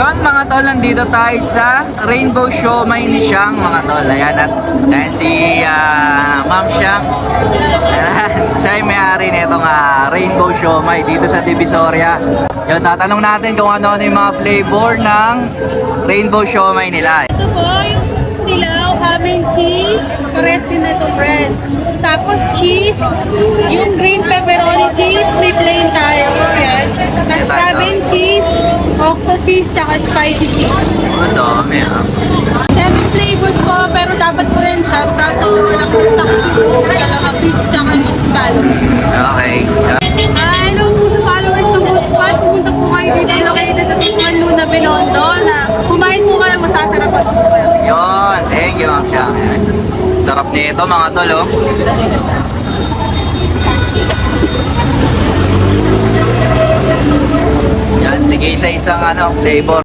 Yan mga tol, nandito tayo sa Rainbow Siomai ni Siang mga tol. Ayan, at ayan si Ma'am Siang. Siya yung may-ari nitong Rainbow Siomai dito sa Divisoria. Yun, tatanong natin kung ano-ano yung mga flavor ng Rainbow Siomai nila. Ito po yung dilaw, ham and cheese, parehas din na ito bread. Tapos cheese, yung green pepperoni cheese, may plain tayo. Yan. Tapos crab and cheese, octo cheese, tsaka spicy cheese. Madami 7 flavors po, pero dapat po rin siya. Kaso walang stock yung talaga beef, tsaka scallops. Okay. Hello po sa followers ng Good Spot. Pumunta po kayo dito. Located na sa Juan Luna, Binondo. Na kumain po kayo, masasarap po kayo. Yun, thank you Ma'am Siang. Ayan. Sarap nito mga tol, oh. Yan, sige isa-isang flavor.